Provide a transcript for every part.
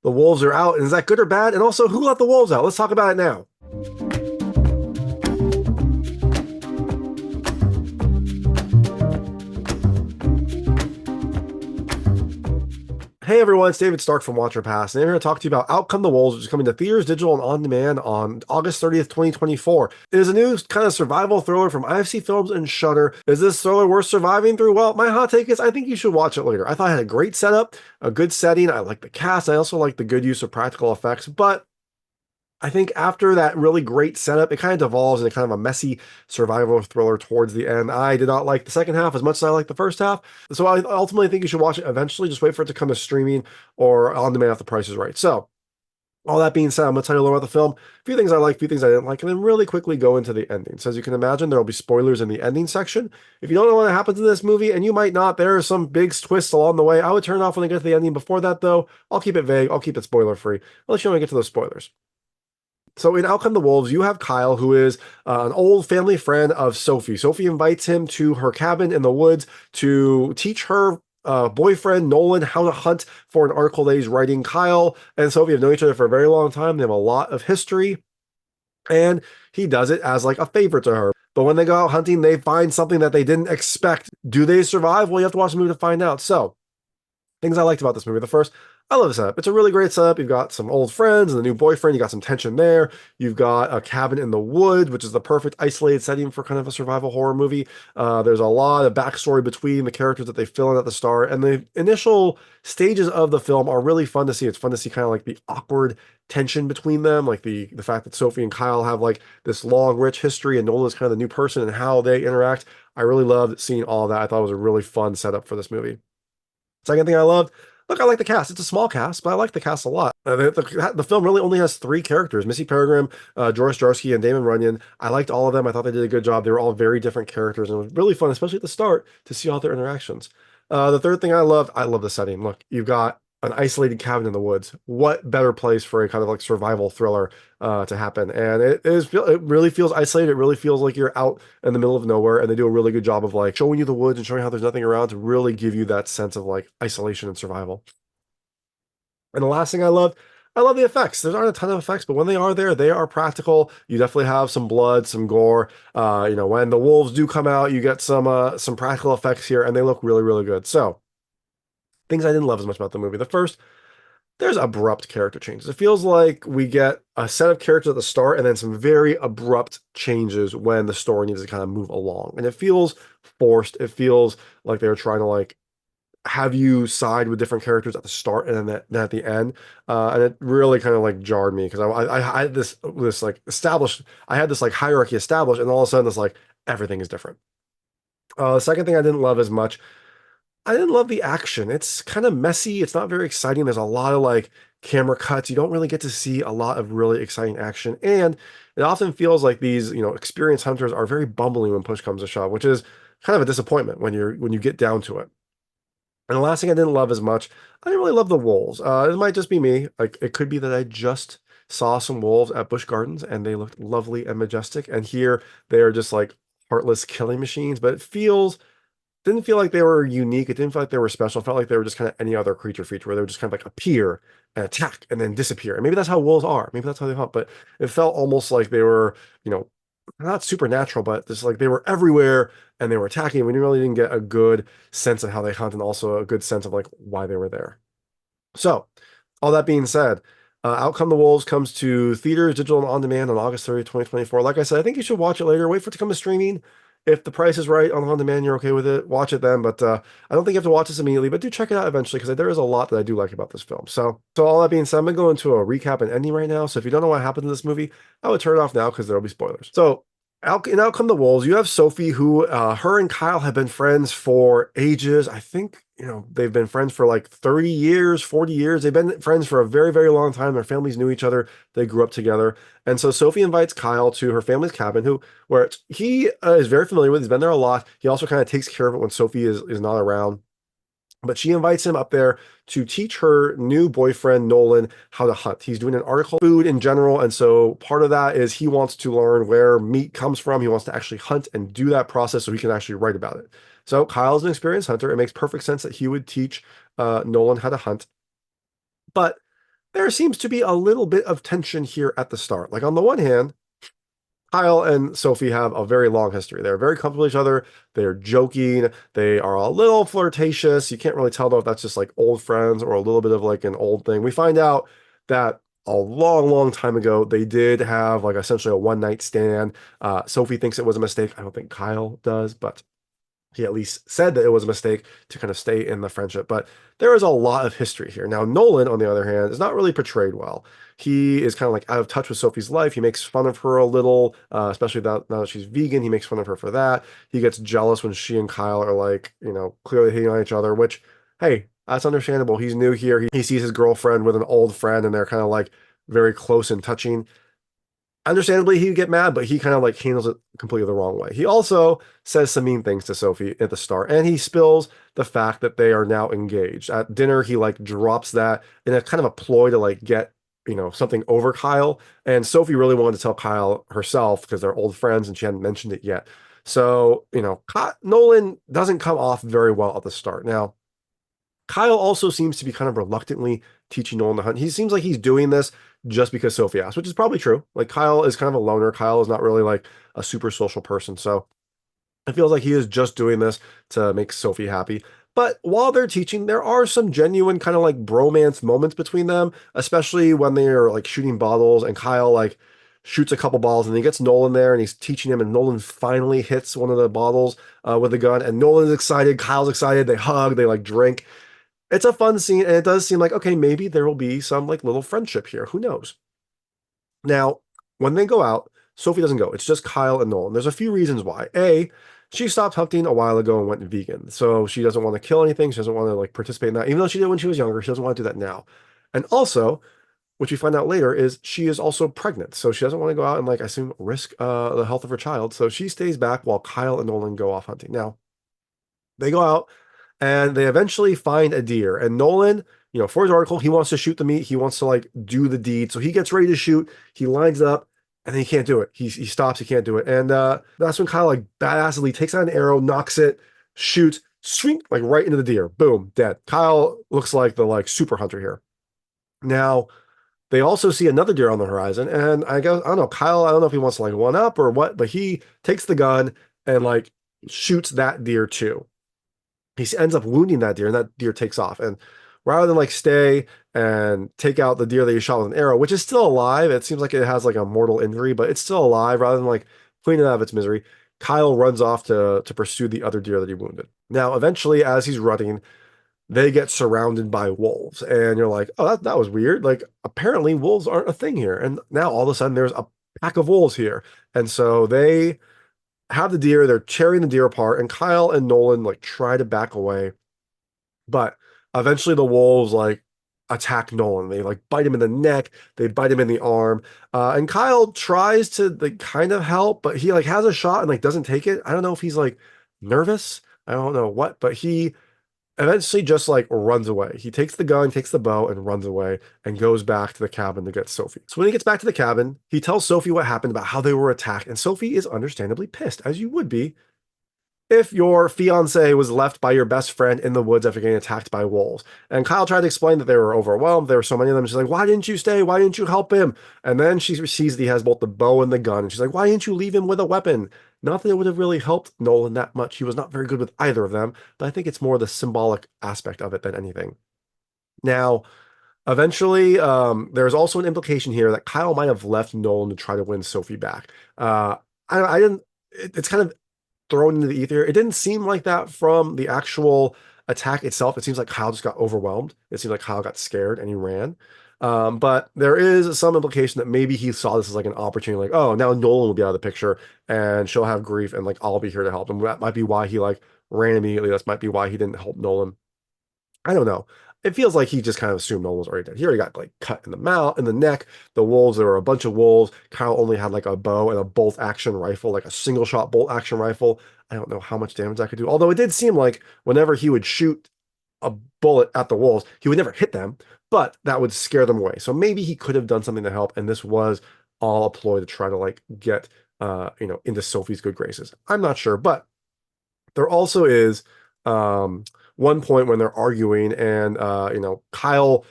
The wolves are out, and is that good or bad? And also, who let the wolves out? Let's talk about it now. Hey everyone, it's David Stark from Watcher Pass, and I'm here to talk to you about Out Come the Wolves, which is coming to theaters, digital, and on demand on August 30th, 2024. It is a new kind of survival thriller from IFC Films and Shudder. Is this thriller worth surviving through? Well, my hot take is I think you should watch it later. I thought it had a great setup, a good setting. I like the cast. I also like the good use of practical effects, but I think after that really great setup, it kind of devolves into kind of a messy survival thriller towards the end. I did not like the second half as much as I liked the first half. So I ultimately think you should watch it eventually. Just wait for it to come to streaming or on demand if the price is right. So all that being said, I'm going to tell you a little about the film. A few things I like, a few things I didn't like, and then really quickly go into the ending. So as you can imagine, there will be spoilers in the ending section. If you don't know what happens in this movie, and you might not, there are some big twists along the way. I would turn it off when I get to the ending. Before that, though, I'll keep it vague. I'll keep it spoiler-free. I'll let you know when I get to those spoilers. So in Out Come the Wolves, you have Kyle, who is an old family friend of Sophie. Sophie invites him to her cabin in the woods to teach her boyfriend, Nolan, how to hunt for an article that he's writing. Kyle and Sophie have known each other for a very long time. They have a lot of history, and he does it as like a favor to her. But when they go out hunting, they find something that they didn't expect. Do they survive? Well, you have to watch the movie to find out. So things I liked about this movie. The first, I love the setup. It's a really great setup. You've got some old friends and the new boyfriend. You got some tension there. You've got a cabin in the woods, which is the perfect isolated setting for kind of a survival horror movie. There's a lot of backstory between the characters that they fill in at the start. And the initial stages of the film are really fun to see. It's fun to see kind of like the awkward tension between them, like the fact that Sophie and Kyle have like this long, rich history, and Nolan's kind of the new person and how they interact. I really loved seeing all of that. I thought it was a really fun setup for this movie. Second thing I loved, look, I like the cast. It's a small cast, but I like the cast a lot. The film really only has three characters: Missy Peregrym, Joris, Jarsky, and Damon Runyan. I liked all of them. I thought they did a good job. They were all very different characters, and it was really fun, especially at the start, to see all their interactions. The third thing I love the setting. Look, you've got an isolated cabin in the woods. What better place for a kind of like survival thriller to happen? And it really feels isolated. It really feels like you're out in the middle of nowhere, and they do a really good job of like showing you the woods and showing how there's nothing around to really give you that sense of like isolation and survival. And the last thing I love the effects. There aren't a ton of effects, but when they are there, they are practical. You definitely have some blood, some gore. When the wolves do come out, you get some practical effects here, and they look really, really good. So things I didn't love as much about the movie. The first, there's abrupt character changes. It feels like we get a set of characters at the start and then some very abrupt changes when the story needs to kind of move along. And it feels forced. It feels like they're trying to like have you side with different characters at the start and then at the end. And it really kind of like jarred me because I had this like established, I had this like hierarchy established, and all of a sudden it's like everything is different. The second thing I didn't love as much, I didn't love the action. It's kind of messy. It's not very exciting. There's a lot of like camera cuts. You don't really get to see a lot of really exciting action. And it often feels like these, experienced hunters are very bumbling when push comes to shove, which is kind of a disappointment when you get down to it. And the last thing I didn't love as much, I didn't really love the wolves. It might just be me. Like it could be that I just saw some wolves at Busch Gardens and they looked lovely and majestic. And here they are just like heartless killing machines. But it didn't feel like they were unique. It didn't feel like they were special. It felt like they were just kind of any other creature feature where they would just kind of like appear and attack and then disappear. And maybe that's how wolves are. Maybe that's how they hunt. But it felt almost like they were, not supernatural, but just like they were everywhere and they were attacking. We really didn't get a good sense of how they hunt and also a good sense of like why they were there. So, all that being said, Out Come the Wolves comes to theaters, digital, and on demand on August 30th, 2024. Like I said, I think you should watch it later. Wait for it to come to streaming. If the price is right on demand, you're okay with it, watch it then. But I don't think you have to watch this immediately, but do check it out eventually because there is a lot that I do like about this film. So all that being said, I'm going to go into a recap and ending right now. So if you don't know what happened in this movie, I would turn it off now because there will be spoilers. So in Out Come the Wolves, you have Sophie, who her and Kyle have been friends for ages. I think, they've been friends for like 30 years, 40 years. They've been friends for a very, very long time. Their families knew each other. They grew up together. And so Sophie invites Kyle to her family's cabin, where he is very familiar with. He's been there a lot. He also kind of takes care of it when Sophie is not around. But she invites him up there to teach her new boyfriend, Nolan, how to hunt. He's doing an article on food in general. And so part of that is he wants to learn where meat comes from. He wants to actually hunt and do that process so he can actually write about it. So Kyle's an experienced hunter. It makes perfect sense that he would teach Nolan how to hunt. But there seems to be a little bit of tension here at the start. Like on the one hand, Kyle and Sophie have a very long history. They're very comfortable with each other. They're joking. They are a little flirtatious. You can't really tell though if that's just like old friends or a little bit of like an old thing. We find out that a long, long time ago, they did have like essentially a one night stand. Sophie thinks it was a mistake. I don't think Kyle does, but he at least said that it was a mistake to kind of stay in the friendship. But there is a lot of history here. Now, Nolan, on the other hand, is not really portrayed well. He is kind of like out of touch with Sophie's life. He makes fun of her a little, especially now that she's vegan. He makes fun of her for that. He gets jealous when she and Kyle are like, clearly hitting on each other, which, hey, that's understandable. He's new here. He sees his girlfriend with an old friend and they're kind of like very close and touching. Understandably, he'd get mad, but he kind of like handles it completely the wrong way. He also says some mean things to Sophie at the start, and he spills the fact that they are now engaged. At dinner, he like drops that in a kind of a ploy to like get, something over Kyle. And Sophie really wanted to tell Kyle herself because they're old friends and she hadn't mentioned it yet. So, Nolan doesn't come off very well at the start. Now, Kyle also seems to be kind of reluctantly teaching Nolan to hunt. He seems like he's doing this just because Sophie asked, which is probably true. Like Kyle is kind of a loner. Kyle is not really like a super social person. So it feels like he is just doing this to make Sophie happy. But while they're teaching, there are some genuine kind of like bromance moments between them, especially when they are like shooting bottles and Kyle like shoots a couple balls and he gets Nolan there and he's teaching him and Nolan finally hits one of the bottles with a gun and Nolan's excited, Kyle's excited, they hug, they like drink. It's a fun scene, and it does seem like, okay, maybe there will be some like little friendship here. Who knows? Now, when they go out, Sophie doesn't go. It's just Kyle and Nolan. There's a few reasons why. A, she stopped hunting a while ago and went vegan. So she doesn't want to kill anything. She doesn't want to like participate in that. Even though she did when she was younger, she doesn't want to do that now. And also, which we find out later, is she is also pregnant. So she doesn't want to go out and like, I assume, risk the health of her child. So she stays back while Kyle and Nolan go off hunting. Now, they go out and they eventually find a deer. And Nolan, for his article, he wants to shoot the meat. He wants to like do the deed. So he gets ready to shoot. He lines it up and then he can't do it. He stops. He can't do it. And that's when Kyle like badassly takes out an arrow, knocks it, shoots, swing like right into the deer. Boom, dead. Kyle looks like the like super hunter here. Now, they also see another deer on the horizon. And I don't know, Kyle, I don't know if he wants to like one up or what, but he takes the gun and like shoots that deer too. He ends up wounding that deer and that deer takes off. And rather than like stay and take out the deer that he shot with an arrow, which is still alive, it seems like it has like a mortal injury, but it's still alive, rather than like cleaning it out of its misery, Kyle runs off to pursue the other deer that he wounded. Now, eventually, as he's running, they get surrounded by wolves. And you're like, oh, that was weird. Like, apparently wolves aren't a thing here. And now all of a sudden there's a pack of wolves here. And so they have the deer, they're tearing the deer apart, and Kyle and Nolan like try to back away, but eventually the wolves like attack Nolan. They like bite him in the neck, they bite him in the arm, and Kyle tries to like kind of help, but he like has a shot and like doesn't take it. I don't know if he's like nervous, I don't know what, but he eventually just like runs away. He takes the gun, takes the bow, and runs away and goes back to the cabin to get Sophie. So when he gets back to the cabin, he tells Sophie what happened about how they were attacked, and Sophie is understandably pissed, as you would be if your fiance was left by your best friend in the woods after getting attacked by wolves. And Kyle tried to explain that they were overwhelmed. There were so many of them. She's like, why didn't you stay? Why didn't you help him? And then she sees that he has both the bow and the gun. And she's like, why didn't you leave him with a weapon? Not that it would have really helped Nolan that much. He was not very good with either of them, but I think it's more the symbolic aspect of it than anything. Now, eventually, there's also an implication here that Kyle might have left Nolan to try to win Sophie back. I didn't. It's kind of thrown into the ether. It didn't seem like that from the actual attack itself. It seems like Kyle just got overwhelmed. It seems like Kyle got scared and he ran. But there is some implication that maybe he saw this as like an opportunity, like, oh, now Nolan will be out of the picture and she'll have grief and like I'll be here to help. And that might be why he like ran immediately. That might be why he didn't help Nolan. I don't know. It feels like he just kind of assumed Nolan was already dead. He already got like cut in the mouth, in the neck. The wolves, there were a bunch of wolves. Kyle only had like a bow and a bolt action rifle, like a single shot bolt action rifle. I don't know how much damage that could do. Although it did seem like whenever he would shoot a bullet at the wolves, he would never hit them, but that would scare them away. So maybe he could have done something to help, and this was all a ploy to try to like get into Sophie's good graces. I'm not sure, but there also is one point when they're arguing and Kyle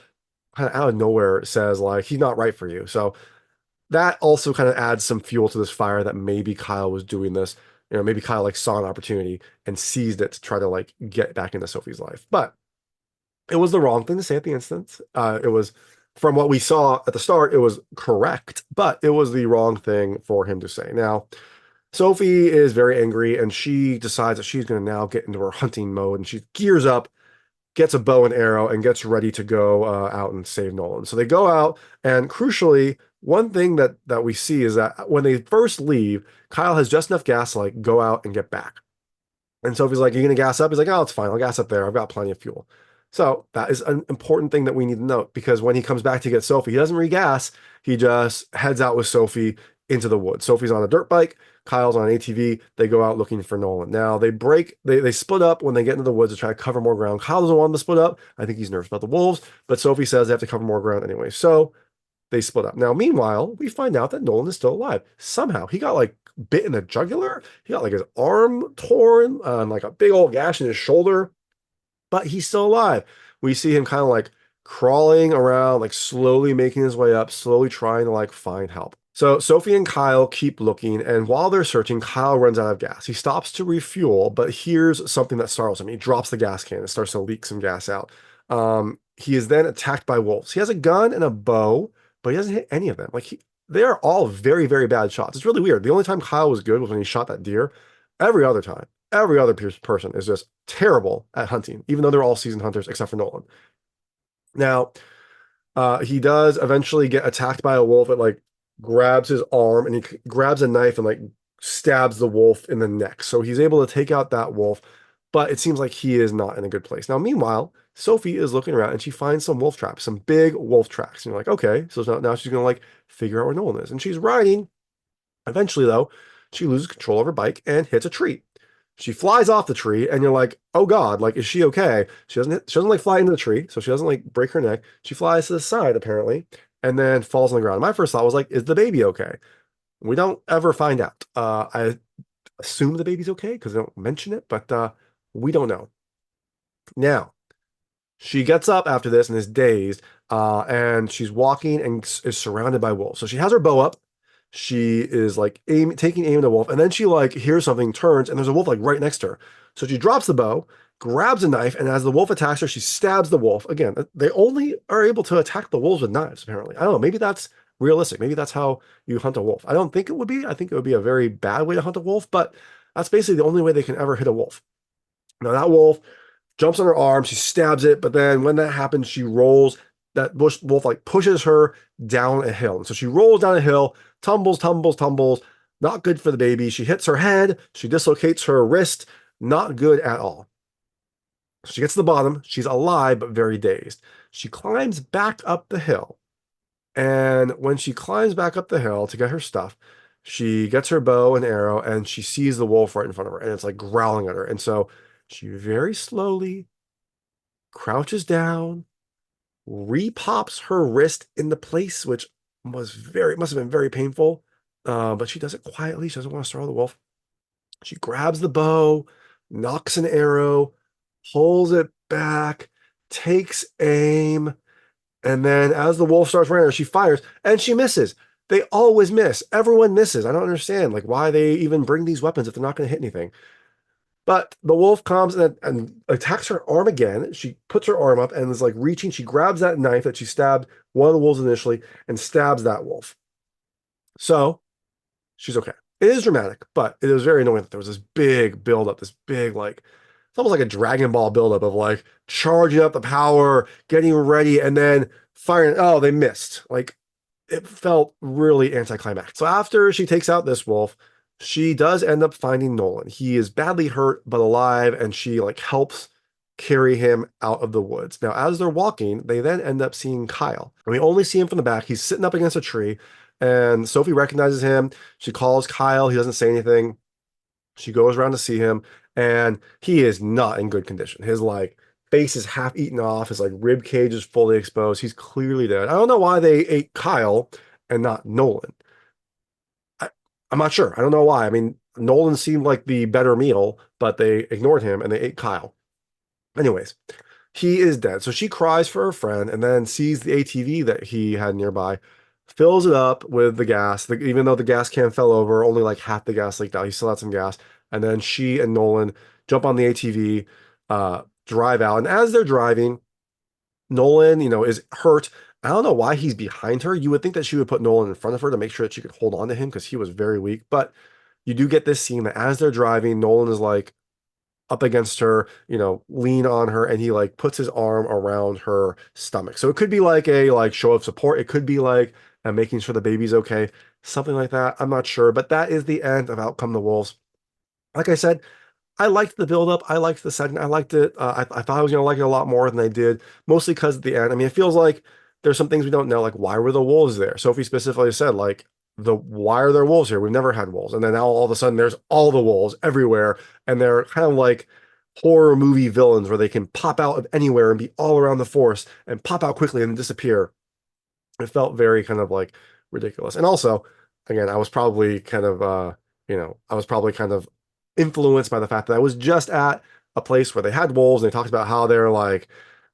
kind of out of nowhere says like he's not right for you. So that also kind of adds some fuel to this fire that maybe Kyle was doing this. Maybe Kyle like saw an opportunity and seized it to try to like get back into Sophie's life. But it was the wrong thing to say at the instant. It was from what we saw at the start, it was correct, but it was the wrong thing for him to say. Now, Sophie is very angry and she decides that she's going to now get into her hunting mode and she gears up, gets a bow and arrow, and gets ready to go out and save Nolan. So they go out, and crucially, one thing that we see is that when they first leave, Kyle has just enough gas to like go out and get back. And Sophie's like, "You gonna gas up?" He's like, "Oh, it's fine. I'll gas up there. I've got plenty of fuel." So that is an important thing that we need to note because when he comes back to get Sophie, he doesn't regas. He just heads out with Sophie into the woods. Sophie's on a dirt bike. Kyle's on an ATV. They go out looking for Nolan. Now they split up when they get into the woods to try to cover more ground. Kyle doesn't want them to split up. I think he's nervous about the wolves, but Sophie says they have to cover more ground anyway. So they split up. Now, meanwhile, we find out that Nolan is still alive. Somehow he got like bit in the jugular. He got like his arm torn, and like a big old gash in his shoulder, but he's still alive. We see him kind of like crawling around, like slowly making his way up, slowly trying to like find help. So Sophie and Kyle keep looking, and while they're searching, Kyle runs out of gas. He stops to refuel, but here's something that startles him. He drops the gas can and starts to leak some gas out. He is then attacked by wolves. He has a gun and a bow, but he doesn't hit any of them. They are all very, very bad shots. It's really weird. The only time Kyle was good was when he shot that deer. Every other time, every other person is just terrible at hunting, even though they're all seasoned hunters except for Nolan. Now, he does eventually get attacked by a wolf. It like grabs his arm and he grabs a knife and like stabs the wolf in the neck. So he's able to take out that wolf, but it seems like he is not in a good place. Now, meanwhile, Sophie is looking around and she finds some wolf traps, some big wolf tracks. And you're like, okay, so now she's gonna like figure out where Nolan is. And she's riding. Eventually, though, she loses control of her bike and hits a tree. She flies off the tree, and you're like, "Oh God! Like, is she okay?" She doesn't like fly into the tree, so she doesn't like break her neck. She flies to the side apparently, and then falls on the ground. My first thought was like, "Is the baby okay?" We don't ever find out. I assume the baby's okay because they don't mention it, but we don't know. Now, she gets up after this and is dazed, and she's walking and is surrounded by wolves. So she has her bow up. She is like taking aim at the wolf, and then she like hears something, turns, and there's a wolf like right next to her. So she drops the bow, grabs a knife, and as the wolf attacks her, she stabs the wolf. Again, they only are able to attack the wolves with knives, apparently. I don't know. Maybe that's realistic. Maybe that's how you hunt a wolf. I don't think it would be. I think it would be a very bad way to hunt a wolf, but that's basically the only way they can ever hit a wolf. Now, that wolf jumps on her arm, she stabs it, but then when that happens, she rolls. That wolf like pushes her down a hill. And so she rolls down a hill, tumbles, tumbles, tumbles. Not good for the baby. She hits her head, she dislocates her wrist. Not good at all. She gets to the bottom. She's alive, but very dazed. She climbs back up the hill. And when she climbs back up the hill to get her stuff, she gets her bow and arrow and she sees the wolf right in front of her and it's like growling at her. And so she very slowly crouches down, repops her wrist in the place, which must have been very painful. But she does it quietly. She doesn't want to startle the wolf. She grabs the bow, knocks an arrow, pulls it back, takes aim, and then as the wolf starts running, she fires and she misses. They always miss. Everyone misses. I don't understand like why they even bring these weapons if they're not going to hit anything. But the wolf comes and attacks her arm again. She puts her arm up and is like reaching. She grabs that knife that she stabbed one of the wolves initially and stabs that wolf. So she's okay. It is dramatic, but it was very annoying that there was this big buildup, this big, like, it's almost like a Dragon Ball buildup of like charging up the power, getting ready, and then firing. Oh, they missed. Like, it felt really anticlimactic. So after she takes out this wolf, she does end up finding Nolan. He is badly hurt, but alive, and she like helps carry him out of the woods. Now, as they're walking, they then end up seeing Kyle. And we only see him from the back. He's sitting up against a tree, and Sophie recognizes him. She calls Kyle. He doesn't say anything. She goes around to see him, and he is not in good condition. His like face is half eaten off. His like rib cage is fully exposed. He's clearly dead. I don't know why they ate Kyle and not Nolan. I'm not sure. I don't know why. I mean, Nolan seemed like the better meal, but they ignored him and they ate Kyle. Anyways, He is dead. So she cries for her friend and then sees the ATV that he had nearby, fills it up with the gas. Even though the gas can fell over, only like half the gas leaked out. He still had some gas. And then she and Nolan jump on the ATV, drive out. And as they're driving, Nolan, is hurt. I don't know why he's behind her. You would think that she would put Nolan in front of her to make sure that she could hold on to him because he was very weak. But you do get this scene that as they're driving, Nolan is like up against her, lean on her, and he like puts his arm around her stomach. So it could be like a like show of support. It could be like making sure the baby's okay, something like that. I'm not sure, but that is the end of Out Come the Wolves. Like I said, I liked the build-up. I liked the setting. I liked it. I thought I was going to like it a lot more than I did, mostly because at the end, I mean, it feels like there's some things we don't know, like why were the wolves there? Sophie specifically said, like, why are there wolves here? We've never had wolves. And then now all of a sudden there's all the wolves everywhere, and they're kind of like horror movie villains where they can pop out of anywhere and be all around the forest and pop out quickly and disappear. It felt very kind of like ridiculous. And also, again, I was probably kind of influenced by the fact that I was just at a place where they had wolves and they talked about how they're like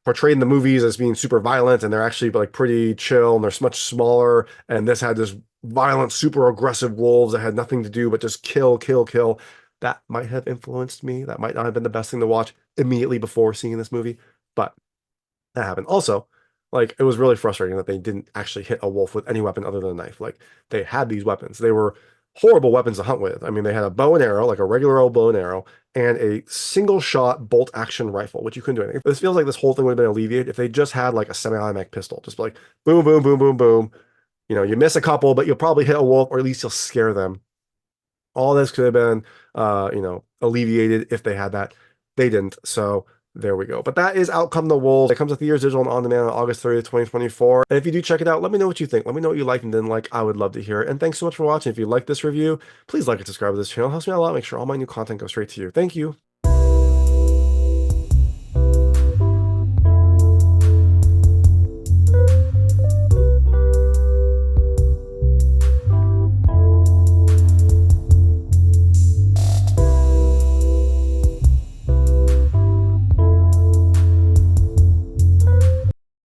portrayed in the movies as being super violent and they're actually like pretty chill and they're much smaller. And this had this violent, super aggressive wolves that had nothing to do but just kill, kill, kill. That might have influenced me. That might not have been the best thing to watch immediately before seeing this movie, but that happened. Also, like it was really frustrating that they didn't actually hit a wolf with any weapon other than a knife. Like they had these weapons. They were horrible weapons to hunt with. I mean, they had a bow and arrow, like a regular old bow and arrow, and a single shot bolt action rifle, which you couldn't do anything. This feels like this whole thing would have been alleviated if they just had like a semi-automatic pistol. Just like boom, boom, boom, boom, boom. You miss a couple, but you'll probably hit a wolf, or at least you'll scare them. All this could have been, alleviated if they had that. They didn't. So there we go. But that is Out Come the Wolves. It comes with years digital and on demand on August 30th, 2024. And if you do check it out, let me know what you think. Let me know what you like and didn't like. I would love to hear it. And thanks so much for watching. If you like this review, please like and subscribe to this channel. It helps me out a lot. Make sure all my new content goes straight to you. Thank you.